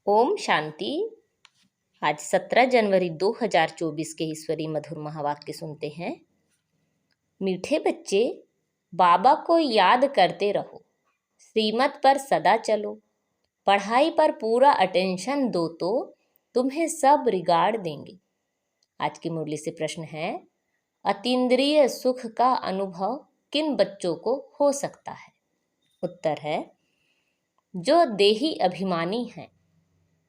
ओम शांति। आज 17 जनवरी 2024 के ईश्वरी मधुर महावाक्य सुनते हैं। मीठे बच्चे, बाबा को याद करते रहो, श्रीमत पर सदा चलो, पढ़ाई पर पूरा अटेंशन दो तो तुम्हें सब रिगार्ड देंगे। आज की मुरली से प्रश्न है, अतीन्द्रिय सुख का अनुभव किन बच्चों को हो सकता है? उत्तर है, जो देही अभिमानी हैं।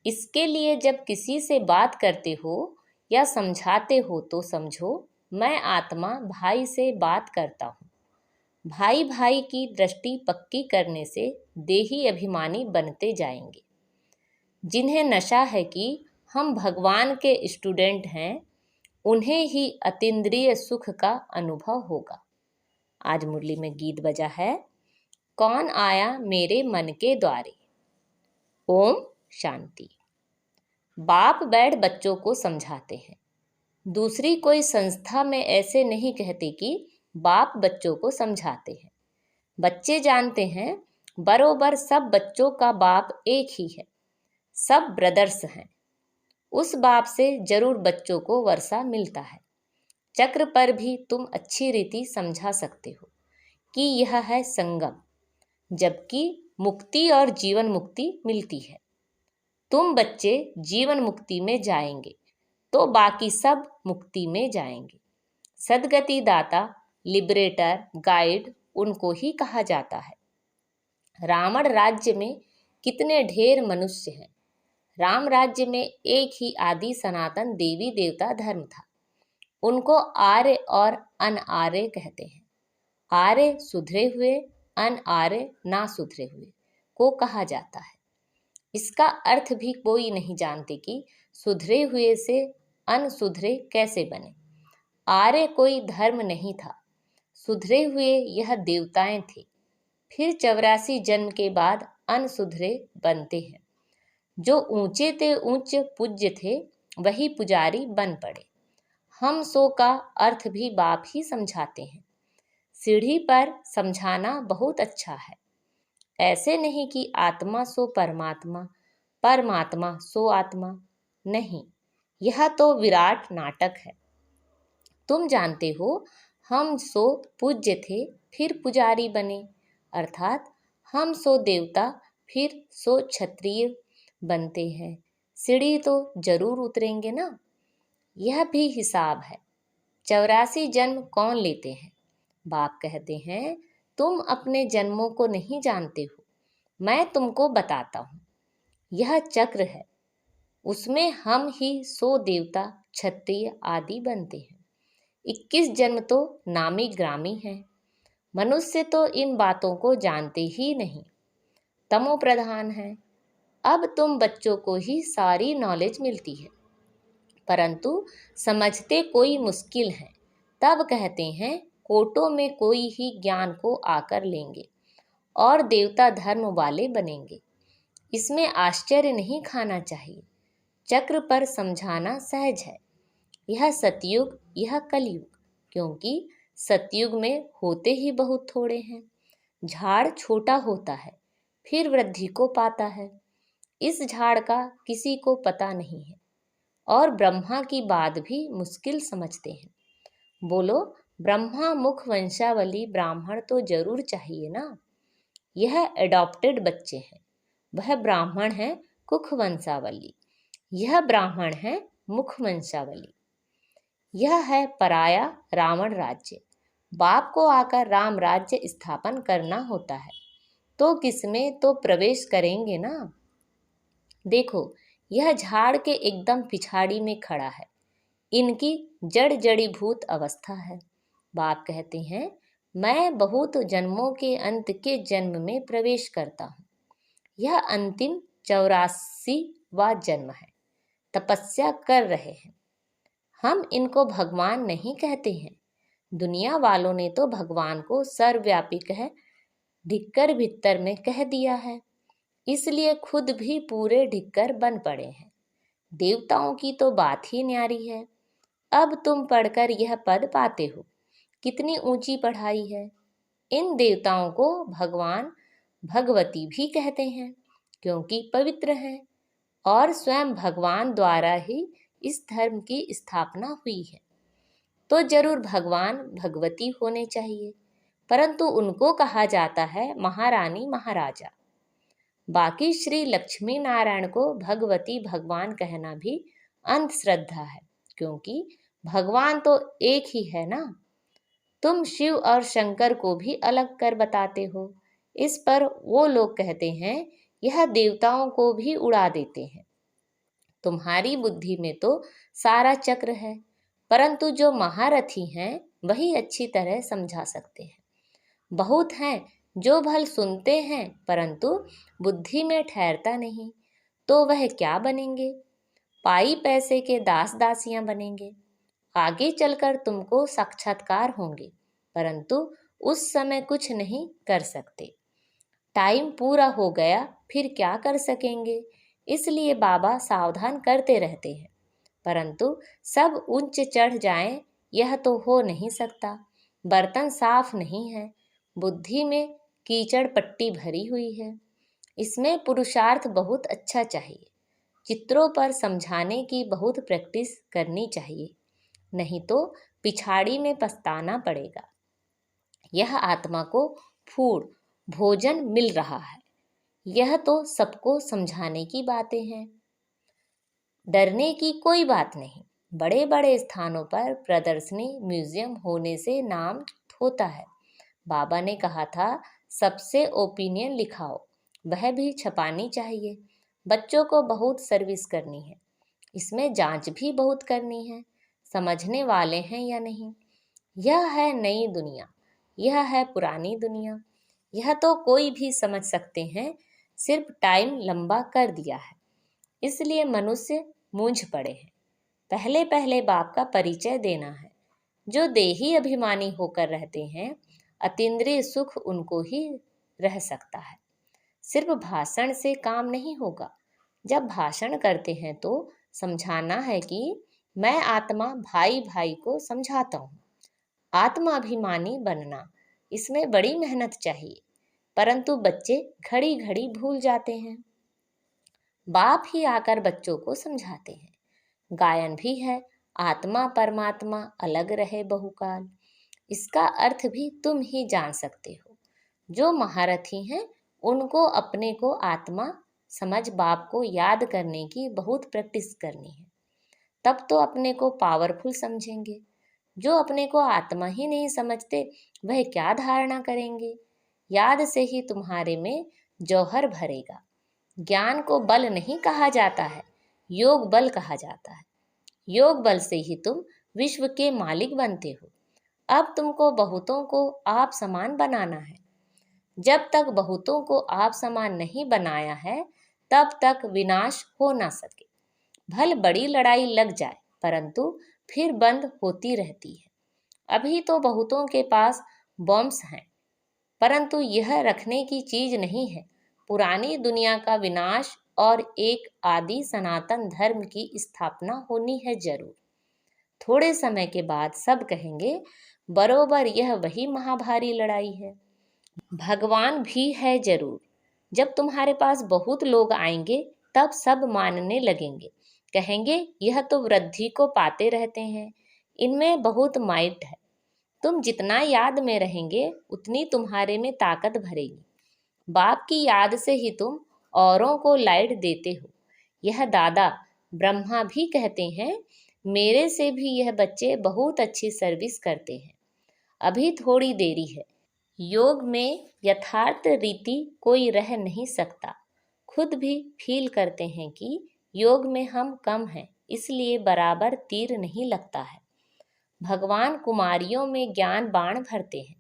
इसके लिए जब किसी से बात करते हो या समझाते हो तो समझो, मैं आत्मा भाई से बात करता हूँ। भाई भाई की दृष्टि पक्की करने से देही अभिमानी बनते जाएंगे। जिन्हें नशा है कि हम भगवान के स्टूडेंट हैं, उन्हें ही अतीन्द्रिय सुख का अनुभव होगा। आज मुरली में गीत बजा है, कौन आया मेरे मन के द्वारे। ओम शांति। बाप बैठ बच्चों को समझाते हैं। दूसरी कोई संस्था में ऐसे नहीं कहते कि बाप बच्चों को समझाते हैं। बच्चे जानते हैं बरोबर सब बच्चों का बाप एक ही है, सब ब्रदर्स हैं। उस बाप से जरूर बच्चों को वर्षा मिलता है। चक्र पर भी तुम अच्छी रीति समझा सकते हो कि यह है संगम, जबकि मुक्ति और जीवन मुक्ति मिलती है। तुम बच्चे जीवन मुक्ति में जाएंगे तो बाकी सब मुक्ति में जाएंगे। सदगति दाता, लिबरेटर, गाइड उनको ही कहा जाता है। रावण राज्य में कितने ढेर मनुष्य हैं। राम राज्य में एक ही आदि सनातन देवी देवता धर्म था। उनको आर्य और अनआर्य कहते हैं। आर्य सुधरे हुए, अनआर्य ना सुधरे हुए को कहा जाता है। इसका अर्थ भी कोई नहीं जानते कि सुधरे हुए से अनसुधरे कैसे बने। आर्य कोई धर्म नहीं था, सुधरे हुए यह देवताएं थे। फिर 84 जन्म के बाद अनसुधरे बनते हैं। जो ऊंचे ते ऊंच पूज्य थे वही पुजारी बन पड़े। हम सो का अर्थ भी बाप ही समझाते हैं। सीढ़ी पर समझाना बहुत अच्छा है। ऐसे नहीं कि आत्मा सो परमात्मा, परमात्मा सो आत्मा। नहीं, यह तो विराट नाटक है। तुम जानते हो, हम सो पूज्य थे फिर पुजारी बने, अर्थात हम सो देवता फिर सो क्षत्रिय बनते हैं। सीढ़ी तो जरूर उतरेंगे ना। यह भी हिसाब है। 84 जन्म कौन लेते हैं? बाप कहते हैं, तुम अपने जन्मों को नहीं जानते हो, मैं तुमको बताता हूँ। यह चक्र है, उसमें हम ही 100 देवता, क्षत्रिय आदि बनते हैं। 21 जन्म तो नामी ग्रामी हैं। मनुष्य तो इन बातों को जानते ही नहीं, तमो प्रधान है। अब तुम बच्चों को ही सारी नॉलेज मिलती है, परंतु समझते कोई मुश्किल है। तब कहते हैं कोटों में कोई ही ज्ञान को आकर लेंगे और देवता धर्म वाले बनेंगे। इसमें आश्चर्य नहीं खाना चाहिए। चक्र पर समझाना सहज है। यह सतयुग, यह कलयुग, क्योंकि सतयुग में होते ही बहुत थोड़े हैं। झाड़ छोटा होता है फिर वृद्धि को पाता है। इस झाड़ का किसी को पता नहीं है और ब्रह्मा की बात भी मुश्किल समझते हैं। बोलो, ब्रह्मा मुख वंशावली ब्राह्मण तो जरूर चाहिए ना। यह एडॉप्टेड बच्चे हैं। वह ब्राह्मण है कुख वंशावली, यह ब्राह्मण है मुख वंशावली। यह है पराया रावण राज्य। बाप को आकर राम राज्य स्थापन करना होता है तो किसमें तो प्रवेश करेंगे ना। देखो, यह झाड़ के एकदम पिछाड़ी में खड़ा है। इनकी जड़ जड़ीभूत अवस्था है। बाप कहते हैं, मैं बहुत जन्मों के अंत के जन्म में प्रवेश करता हूँ। यह अंतिम 84वां जन्म है। तपस्या कर रहे हैं। हम इनको भगवान नहीं कहते हैं। दुनिया वालों ने तो भगवान को सर्वव्यापी कह ढिक्कर भित्तर में कह दिया है, इसलिए खुद भी पूरे ढिक्कर बन पड़े हैं। देवताओं की तो बात ही न्यारी है। अब तुम पढ़कर यह पद पाते हो, कितनी ऊंची पढ़ाई है। इन देवताओं को भगवान भगवती भी कहते हैं, क्योंकि पवित्र हैं। और स्वयं भगवान द्वारा ही इस धर्म की स्थापना हुई है, तो जरूर भगवान भगवती होने चाहिए, परंतु उनको कहा जाता है महारानी महाराजा। बाकी श्री लक्ष्मी नारायण को भगवती भगवान कहना भी अंधश्रद्धा है, क्योंकि भगवान तो एक ही है ना। तुम शिव और शंकर को भी अलग कर बताते हो। इस पर वो लोग कहते हैं यह देवताओं को भी उड़ा देते हैं। तुम्हारी बुद्धि में तो सारा चक्र है, परंतु जो महारथी हैं वही अच्छी तरह समझा सकते हैं। बहुत हैं जो भल सुनते हैं परंतु बुद्धि में ठहरता नहीं, तो वह क्या बनेंगे? पाई पैसे के दास दासियां बनेंगे। आगे चलकर तुमको साक्षात्कार होंगे, परंतु उस समय कुछ नहीं कर सकते। टाइम पूरा हो गया, फिर क्या कर सकेंगे? इसलिए बाबा सावधान करते रहते हैं, परंतु सब ऊंच चढ़ जाएं यह तो हो नहीं सकता। बर्तन साफ नहीं है, बुद्धि में कीचड़ पट्टी भरी हुई है। इसमें पुरुषार्थ बहुत अच्छा चाहिए। चित्रों पर समझाने की बहुत प्रैक्टिस करनी चाहिए, नहीं तो पिछाड़ी में पछताना पड़ेगा। यह आत्मा को फूड भोजन मिल रहा है, यह तो सबको समझाने की बातें हैं। डरने की कोई बात नहीं। बड़े बड़े स्थानों पर प्रदर्शनी म्यूजियम होने से नाम होता है। बाबा ने कहा था सबसे ओपिनियन लिखाओ, वह भी छपानी चाहिए। बच्चों को बहुत सर्विस करनी है, इसमें जांच भी बहुत करनी है, समझने वाले हैं या नहीं। यह है नई दुनिया, यह है पुरानी दुनिया, यह तो कोई भी समझ सकते हैं, सिर्फ टाइम लंबा कर दिया है, इसलिए मनुष्य मूंझ पड़े हैं। पहले पहले बाप का परिचय देना है। जो देही अभिमानी होकर रहते हैं, अतीन्द्रिय सुख उनको ही रह सकता है। सिर्फ भाषण से काम नहीं होगा। जब भाषण करते हैं तो समझाना है कि मैं आत्मा भाई भाई को समझाता हूँ। आत्माभिमानी बनना, इसमें बड़ी मेहनत चाहिए, परंतु बच्चे घड़ी घड़ी भूल जाते हैं। बाप ही आकर बच्चों को समझाते हैं। गायन भी है, आत्मा परमात्मा अलग रहे बहुकाल। इसका अर्थ भी तुम ही जान सकते हो। जो महारथी हैं उनको अपने को आत्मा समझ बाप को याद करने की बहुत प्रैक्टिस करनी है, तब तो अपने को पावरफुल समझेंगे। जो अपने को आत्मा ही नहीं समझते वह क्या धारणा करेंगे? याद से ही तुम्हारे में जौहर भरेगा। ज्ञान को बल नहीं कहा जाता है, योग बल कहा जाता है। योग बल से ही तुम विश्व के मालिक बनते हो। अब तुमको बहुतों को आप समान बनाना है। जब तक बहुतों को आप समान नहीं बनाया है, तब तक विनाश हो ना सके। भल बड़ी लड़ाई लग जाए, परंतु फिर बंद होती रहती है। अभी तो बहुतों के पास बॉम्ब्स हैं, परंतु यह रखने की चीज नहीं है। पुरानी दुनिया का विनाश और एक आदि सनातन धर्म की स्थापना होनी है जरूर। थोड़े समय के बाद सब कहेंगे बरोबर यह वही महाभारी लड़ाई है। भगवान भी है जरूर। जब तुम्हारे पास बहुत लोग आएंगे तब सब मानने लगेंगे, कहेंगे यह तो वृद्धि को पाते रहते हैं, इनमें बहुत माइट है। तुम जितना याद में रहेंगे उतनी तुम्हारे में ताकत भरेगी। बाप की याद से ही तुम औरों को लाइट देते हो। यह दादा ब्रह्मा भी कहते हैं, मेरे से भी यह बच्चे बहुत अच्छी सर्विस करते हैं। अभी थोड़ी देरी है। योग में यथार्थ रीति कोई रह नहीं सकता। खुद भी फील करते हैं कि योग में हम कम हैं, इसलिए बराबर तीर नहीं लगता है। भगवान कुमारियों में ज्ञान बाण भरते हैं।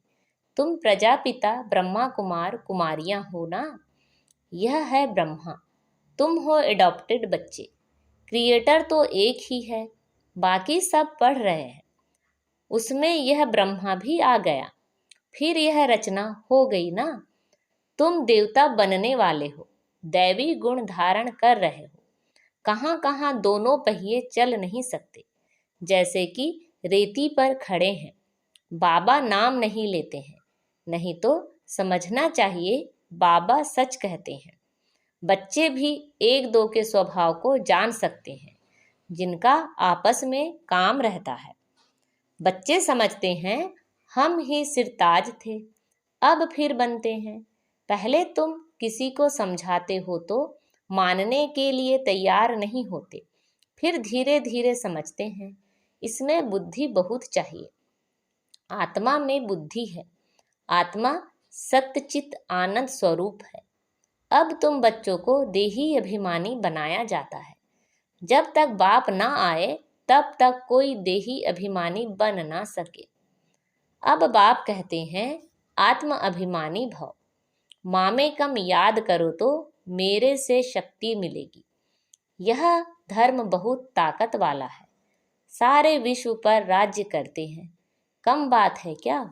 तुम प्रजापिता ब्रह्मा कुमार कुमारियां हो ना। यह है ब्रह्मा, तुम हो एडॉप्टेड बच्चे। क्रिएटर तो एक ही है, बाकी सब पढ़ रहे हैं। उसमें यह ब्रह्मा भी आ गया, फिर यह रचना हो गई ना। तुम देवता बनने वाले हो, दैवी गुण धारण कर रहे हो। कहाँ कहाँ दोनों पहिए चल नहीं सकते, जैसे कि रेती पर खड़े हैं। बाबा नाम नहीं लेते हैं, नहीं तो समझना चाहिए बाबा सच कहते हैं। बच्चे भी एक दो के स्वभाव को जान सकते हैं जिनका आपस में काम रहता है। बच्चे समझते हैं हम ही सिरताज थे, अब फिर बनते हैं। पहले तुम किसी को समझाते हो तो मानने के लिए तैयार नहीं होते, फिर धीरे धीरे समझते हैं। इसमें बुद्धि बहुत चाहिए। आत्मा में बुद्धि है। आत्मा सत्यचित आनंद स्वरूप है। अब तुम बच्चों को देही अभिमानी बनाया जाता है। जब तक बाप ना आए तब तक कोई देही अभिमानी बन ना सके। अब बाप कहते हैं आत्म अभिमानी भव। मामे कम याद करो तो मेरे से शक्ति मिलेगी। यह धर्म बहुत ताकत वाला है। सारे विश्व पर राज्य करते हैं। कम बात है क्या?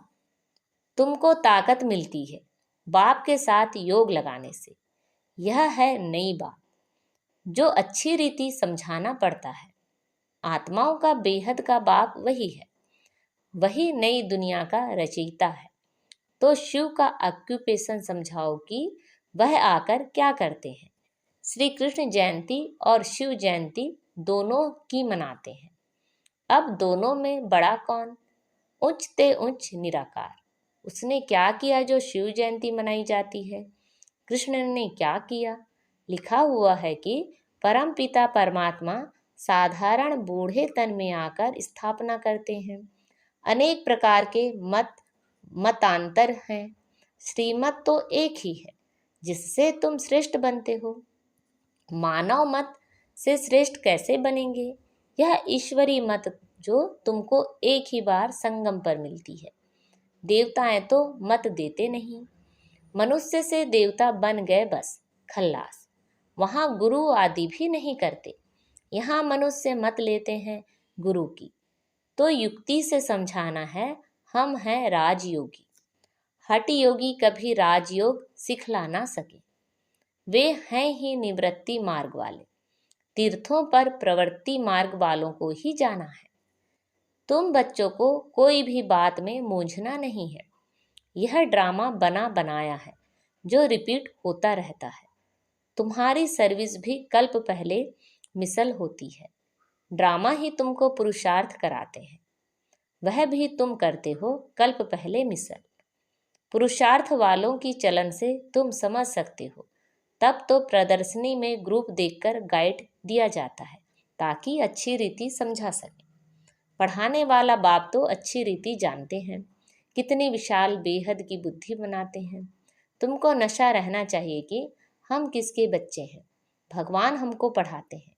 तुमको ताकत मिलती है बाप के साथ योग लगाने से। यह है नई बात जो अच्छी रीति समझाना पड़ता है। आत्माओं का बेहद का बाप वही है। वही नई दुनिया का रचयिता है। तो शिव का ऑक्यूपेशन समझाओ कि वह आकर क्या करते हैं। श्री कृष्ण जयंती और शिव जयंती दोनों की मनाते हैं। अब दोनों में बड़ा कौन? उच्चते उच्च निराकार। उसने क्या किया जो शिव जयंती मनाई जाती है? कृष्ण ने क्या किया? लिखा हुआ है कि परम पिता परमात्मा साधारण बूढ़े तन में आकर स्थापना करते हैं। अनेक प्रकार के मतांतर हैं। श्रीमत तो एक ही है जिससे तुम श्रेष्ठ बनते हो। मानव मत से श्रेष्ठ कैसे बनेंगे? यह ईश्वरी मत जो तुमको एक ही बार संगम पर मिलती है। देवताएं तो मत देते नहीं। मनुष्य से देवता बन गए बस खल्लास। वहाँ गुरु आदि भी नहीं करते। यहाँ मनुष्य मत लेते हैं गुरु की। तो युक्ति से समझाना है हम हैं राजयोगी। हठ योगी कभी राजयोग सिखला ना सके। वे हैं ही निवृत्ति मार्ग वाले। तीर्थों पर प्रवृत्ति मार्ग वालों को ही जाना है। तुम बच्चों को कोई भी बात में मूंझना नहीं है। यह ड्रामा बना बनाया है जो रिपीट होता रहता है। तुम्हारी सर्विस भी कल्प पहले मिसल होती है। ड्रामा ही तुमको पुरुषार्थ कराते हैं। वह भी तुम करते हो कल्प पहले मिसल। पुरुषार्थ वालों की चलन से तुम समझ सकते हो। तब तो प्रदर्शनी में ग्रुप देखकर गाइड दिया जाता है ताकि अच्छी रीति समझा सके। पढ़ाने वाला बाप तो अच्छी रीति जानते हैं। कितनी विशाल बेहद की बुद्धि बनाते हैं। तुमको नशा रहना चाहिए कि हम किसके बच्चे हैं। भगवान हमको पढ़ाते हैं।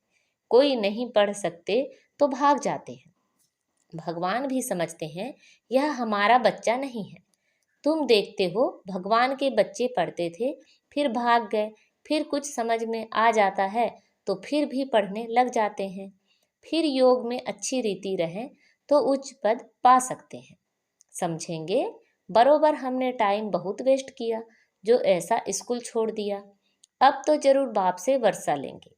कोई नहीं पढ़ सकते तो भाग जाते हैं। भगवान भी समझते हैं यह हमारा बच्चा नहीं है। तुम देखते हो भगवान के बच्चे पढ़ते थे फिर भाग गए। फिर कुछ समझ में आ जाता है तो फिर भी पढ़ने लग जाते हैं। फिर योग में अच्छी रीति रहें तो उच्च पद पा सकते हैं। समझेंगे? बरोबर हमने टाइम बहुत वेस्ट किया जो ऐसा स्कूल छोड़ दिया। अब तो जरूर बाप से वर्षा लेंगे।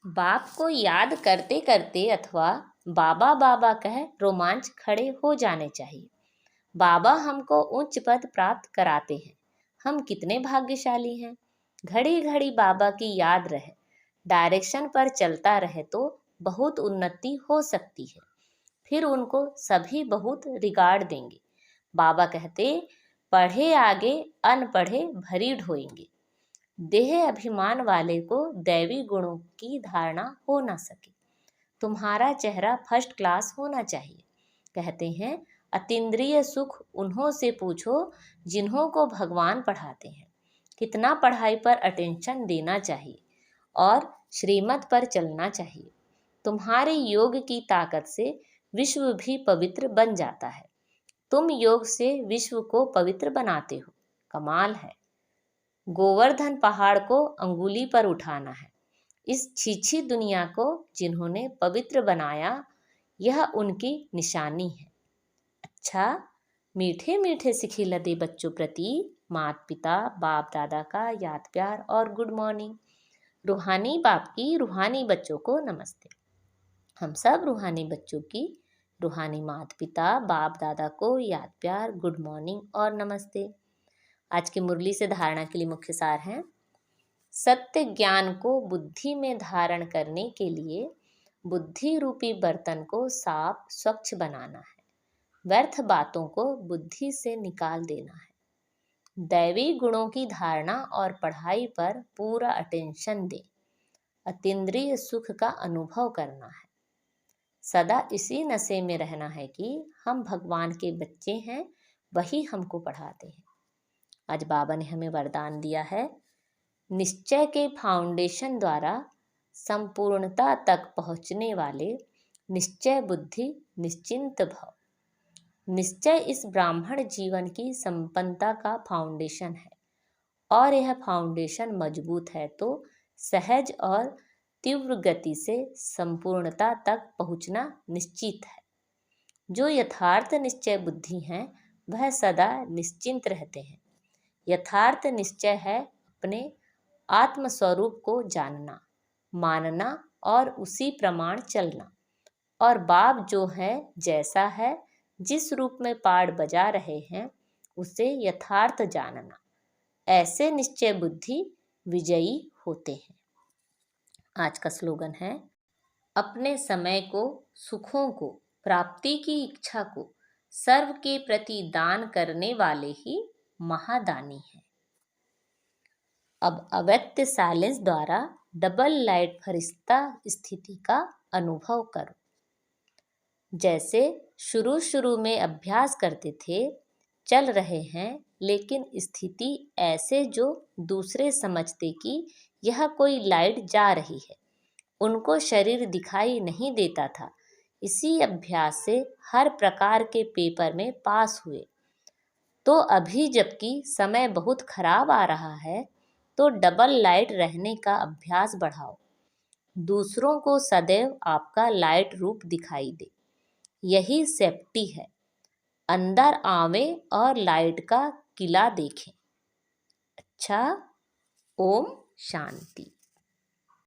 बाप को याद करते करते अथवा बाबा बाबा कह रोमांच खड़े हो जाने चाहिए। बाबा हमको उच्च पद प्राप्त कराते हैं। हम कितने भाग्यशाली हैं। घड़ी घड़ी बाबा की याद रहे, डायरेक्शन पर चलता रहे तो बहुत उन्नति हो सकती है। फिर उनको सभी बहुत रिगार्ड देंगे। बाबा कहते पढ़े आगे अनपढ़े भरी ढोएंगे। देह अभिमान वाले को दैवी गुणों की धारणा हो ना सके। तुम्हारा चेहरा फर्स्ट क्लास होना चाहिए। कहते हैं अतीन्द्रिय सुख उन्हों से पूछो जिन्हों को भगवान पढ़ाते हैं। कितना पढ़ाई पर अटेंशन देना चाहिए और श्रीमत पर चलना चाहिए। तुम्हारे योग की ताकत से विश्व भी पवित्र बन जाता है। तुम योग से विश्व को पवित्र बनाते हो। कमाल है। गोवर्धन पहाड़ को अंगुली पर उठाना है। इस छीछी दुनिया को जिन्होंने पवित्र बनाया यह उनकी निशानी है। अच्छा, मीठे मीठे सिखिलते बच्चों प्रति माता पिता बाप दादा का याद प्यार और गुड मॉर्निंग। रूहानी बाप की रूहानी बच्चों को नमस्ते। हम सब रूहानी बच्चों की रूहानी माता पिता बाप दादा को याद प्यार गुड मॉर्निंग और नमस्ते। आज की मुरली से धारणा के लिए मुख्य सार हैं। सत्य ज्ञान को बुद्धि में धारण करने के लिए बुद्धि रूपी बर्तन को साफ स्वच्छ बनाना है। व्यर्थ बातों को बुद्धि से निकाल देना है। दैवी गुणों की धारणा और पढ़ाई पर पूरा अटेंशन दें। अतीन्द्रिय सुख का अनुभव करना है। सदा इसी नशे में रहना है कि हम भगवान के बच्चे हैं, वही हमको पढ़ाते हैं। आज बाबा ने हमें वरदान दिया है, निश्चय के फाउंडेशन द्वारा संपूर्णता तक पहुंचने वाले निश्चय बुद्धि निश्चिंत भव। निश्चय इस ब्राह्मण जीवन की संपन्नता का फाउंडेशन है और यह फाउंडेशन मजबूत है तो सहज और तीव्र गति से संपूर्णता तक पहुंचना निश्चित है। जो यथार्थ निश्चय बुद्धि हैं वह सदा निश्चिंत रहते हैं। यथार्थ निश्चय है अपने आत्मस्वरूप को जानना, मानना और उसी प्रमाण चलना। और बाप जो है, जैसा है, जिस रूप में पाठ बजा रहे हैं उसे यथार्थ जानना। ऐसे निश्चय बुद्धि विजयी होते हैं। आज का स्लोगन है, अपने समय को, सुखों को, प्राप्ति की इच्छा को सर्व के प्रति दान करने वाले ही महादानी हैं। अब अव्यक्त साइलेंस द्वारा डबल लाइट फरिश्ता स्थिति का अनुभव करो। जैसे शुरू में अभ्यास करते थे, चल रहे हैं, लेकिन स्थिति ऐसे जो दूसरे समझते कि यह कोई लाइट जा रही है, उनको शरीर दिखाई नहीं देता था। इसी अभ्यास से हर प्रकार के पेपर में पास हुए। तो अभी जबकि समय बहुत खराब आ रहा है तो डबल लाइट रहने का अभ्यास बढ़ाओ। दूसरों को सदैव आपका लाइट रूप दिखाई दे, यही सेफ्टी है। अंदर आवें और लाइट का किला देखें। अच्छा, ओम शांति।